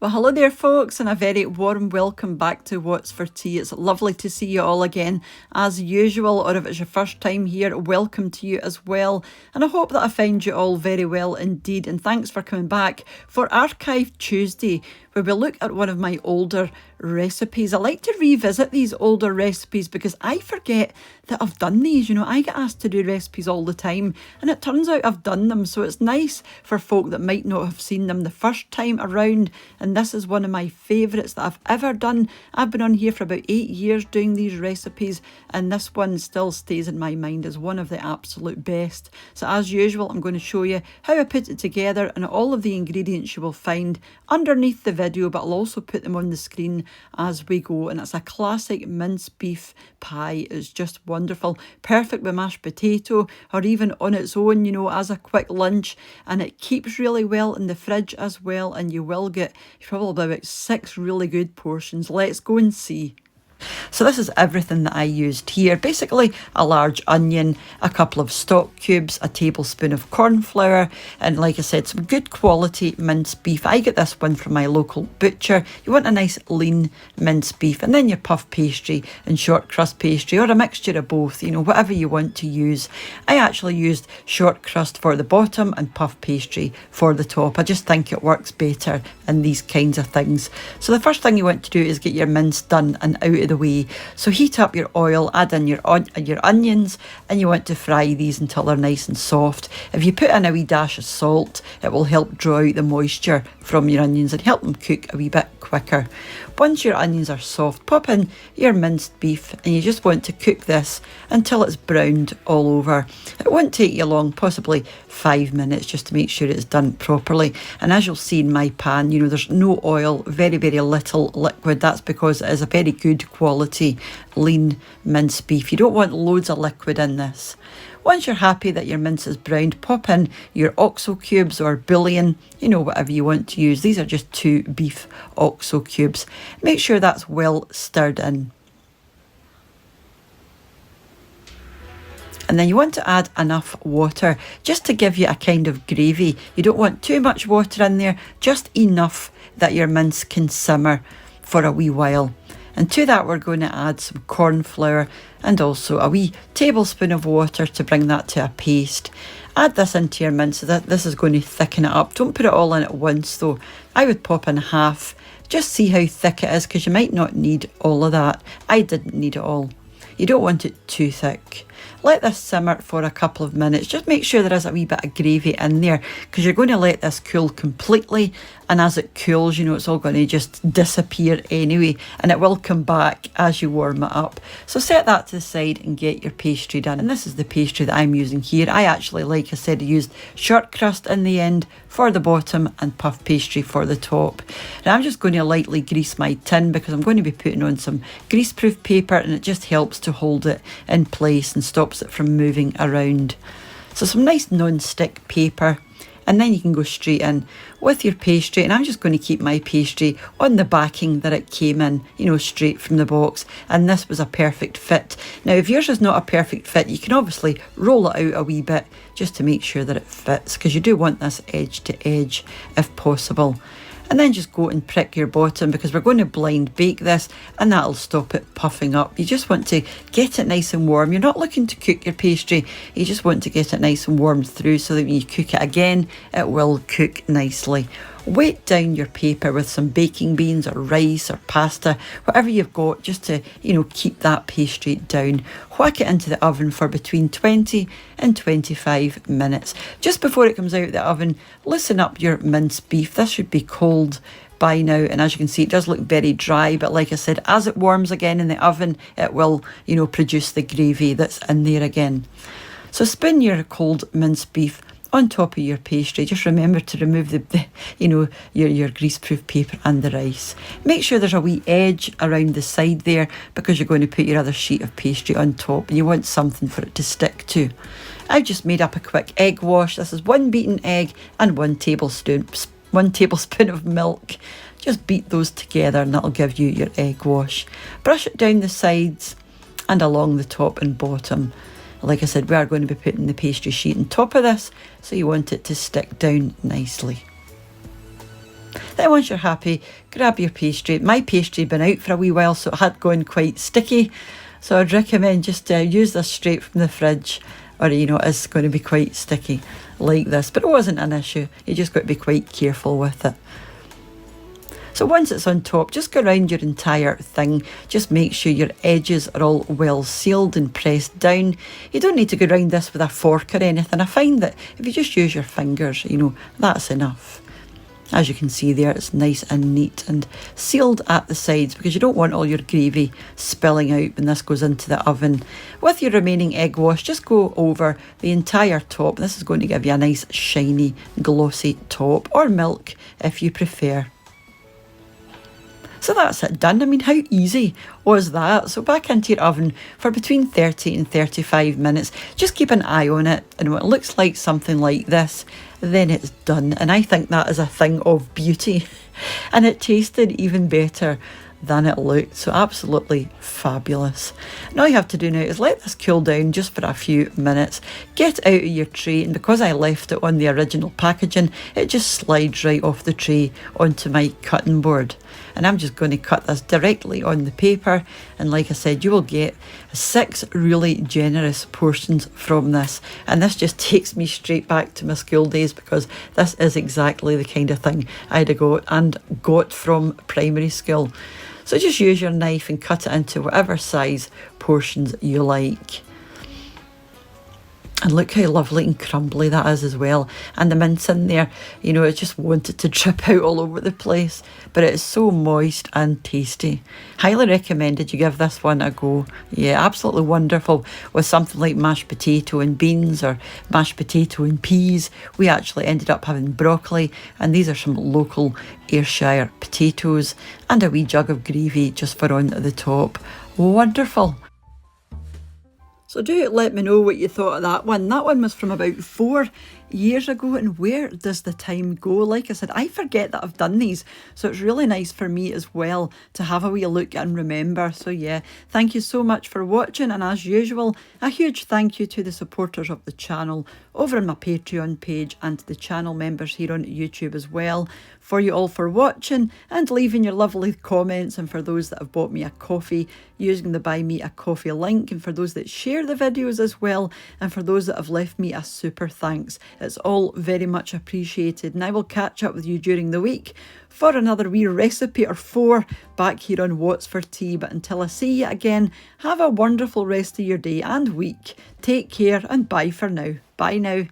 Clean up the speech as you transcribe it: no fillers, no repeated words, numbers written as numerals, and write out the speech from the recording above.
Well, hello there, folks, and a very warm welcome back to What's for Tea. It's lovely to see you all again, as usual, or if it's your first time here, welcome to you as well. And I hope that I find you all very well indeed. And thanks for coming back for Archive Tuesday, where we look at one of my older recipes. I like to revisit these older recipes because I forget that I've done these. You know, I get asked to do recipes all the time, and it turns out I've done them. So it's nice for folk that might not have seen them the first time around. And this is one of my favourites that I've ever done. I've been on here for about 8 years doing these recipes, and this one still stays in my mind as one of the absolute best. So as usual, I'm going to show you how I put it together and all of the ingredients you will find underneath the video, but I'll also put them on the screen as we go. And it's a classic minced beef pie. It's just wonderful, perfect with mashed potato or even on its own, you know, as a quick lunch. And it keeps really well in the fridge as well, and you will get probably about 6 really good portions. Let's go and see. So this is everything that I used here. Basically a large onion, a couple of stock cubes, a tablespoon of cornflour, and like I said, some good quality minced beef. I get this one from my local butcher. You want a nice lean minced beef, and then your puff pastry and short crust pastry, or a mixture of both, you know, whatever you want to use. I actually used short crust for the bottom and puff pastry for the top. I just think it works better in these kinds of things. So the first thing you want to do is get your mince done and out of the way. So heat up your oil, add in your onions, and you want to fry these until they're nice and soft. If you put in a wee dash of salt, it will help draw out the moisture from your onions and help them cook a wee bit quicker. Once your onions are soft, pop in your minced beef, and you just want to cook this until it's browned all over. It won't take you long, possibly 5 minutes, just to make sure it's done properly. And as you'll see in my pan, you know, there's no oil, very, very little liquid. That's because it is a very good quality lean minced beef. You don't want loads of liquid in this. Once you're happy that your mince is browned, pop in your oxo cubes or bullion, you know, whatever you want to use. These are just 2 beef oxo cubes. Make sure that's well stirred in. And then you want to add enough water just to give you a kind of gravy. You don't want too much water in there, just enough that your mince can simmer for a wee while. And to that we're going to add some corn flour and also a wee tablespoon of water to bring that to a paste. Add this into your mince so that this is going to thicken it up. Don't put it all in at once though. I would pop in half. Just see how thick it is, because you might not need all of that. I didn't need it all. You don't want it too thick. Let this simmer for a couple of minutes. Just make sure there is a wee bit of gravy in there, because you're going to let this cool completely, and as it cools, you know, it's all going to just disappear anyway, and it will come back as you warm it up. So set that to the side and get your pastry done. And this is the pastry that I'm using here. I actually, like I said, used short crust in the end for the bottom and puff pastry for the top. Now I'm just going to lightly grease my tin, because I'm going to be putting on some greaseproof paper, and it just helps to hold it in place and stops it from moving around. So some nice non-stick paper, and then you can go straight in with your pastry. And I'm just going to keep my pastry on the backing that it came in, you know, straight from the box. And this was a perfect fit. Now, if yours is not a perfect fit, you can obviously roll it out a wee bit just to make sure that it fits, because you do want this edge to edge if possible. And then just go and prick your bottom, because we're going to blind bake this, and that'll stop it puffing up. You just want to get it nice and warm. You're not looking to cook your pastry, you just want to get it nice and warm through, so that when you cook it again, it will cook nicely. Weight down your paper with some baking beans or rice or pasta, whatever you've got, just to, you know, keep that pastry down. Whack it into the oven for between 20 and 25 minutes. Just before it comes out of the oven, loosen up your minced beef. This should be cold by now, and as you can see, it does look very dry, but like I said, as it warms again in the oven, it will, you know, produce the gravy that's in there again. So spin your cold minced beef on top of your pastry. Just remember to remove the you know, your greaseproof paper and the rice. Make sure there's a wee edge around the side there, because you're going to put your other sheet of pastry on top, and you want something for it to stick to. I've just made up a quick egg wash. This is 1 beaten egg and 1 tablespoon of milk. Just beat those together, and that'll give you your egg wash. Brush it down the sides and along the top and bottom. Like I said, we are going to be putting the pastry sheet on top of this, so you want it to stick down nicely. Then once you're happy, grab your pastry. My pastry had been out for a wee while, so it had gone quite sticky. So I'd recommend just use this straight from the fridge, or it's going to be quite sticky like this. But it wasn't an issue. You just got to be quite careful with it. So once it's on top, just go around your entire thing. Just make sure your edges are all well sealed and pressed down. You don't need to go around this with a fork or anything. I find that if you just use your fingers, that's enough. As you can see there, it's nice and neat and sealed at the sides, because you don't want all your gravy spilling out when this goes into the oven. With your remaining egg wash, just go over the entire top. This is going to give you a nice shiny glossy top, or milk if you prefer. So that's it done. I mean, how easy was that? So back into your oven for between 30 and 35 minutes. Just keep an eye on it, and when it looks like something like this, then it's done. And I think that is a thing of beauty. And it tasted even better than it looked. So absolutely fabulous. And all you have to do now is let this cool down just for a few minutes. Get out of your tray, and because I left it on the original packaging, it just slides right off the tray onto my cutting board. And I'm just going to cut this directly on the paper, and like I said, you will get 6 really generous portions from this. And this just takes me straight back to my school days, because this is exactly the kind of thing I'd have got from primary school. So just use your knife and cut it into whatever size portions you like. And look how lovely and crumbly that is as well. And the mince in there, I just wanted to drip out all over the place. But it is so moist and tasty. Highly recommended you give this one a go. Yeah, absolutely wonderful with something like mashed potato and beans, or mashed potato and peas. We actually ended up having broccoli, and these are some local Ayrshire potatoes, and a wee jug of gravy just for on the top. Wonderful. So do let me know what you thought of that one. That one was from about 4 years ago, and where does the time go? Like I said, I forget that I've done these, so it's really nice for me as well to have a wee look and remember. So yeah, thank you so much for watching, and as usual, a huge thank you to the supporters of the channel over on my Patreon page, and to the channel members here on YouTube as well. For you all for watching and leaving your lovely comments, and for those that have bought me a coffee using the Buy Me a Coffee link, and for those that share the videos as well, and for those that have left me a super thanks. It's all very much appreciated, and I will catch up with you during the week for another wee recipe or 4 back here on What's for Tea. But until I see you again, have a wonderful rest of your day and week. Take care, and bye for now. Bye now.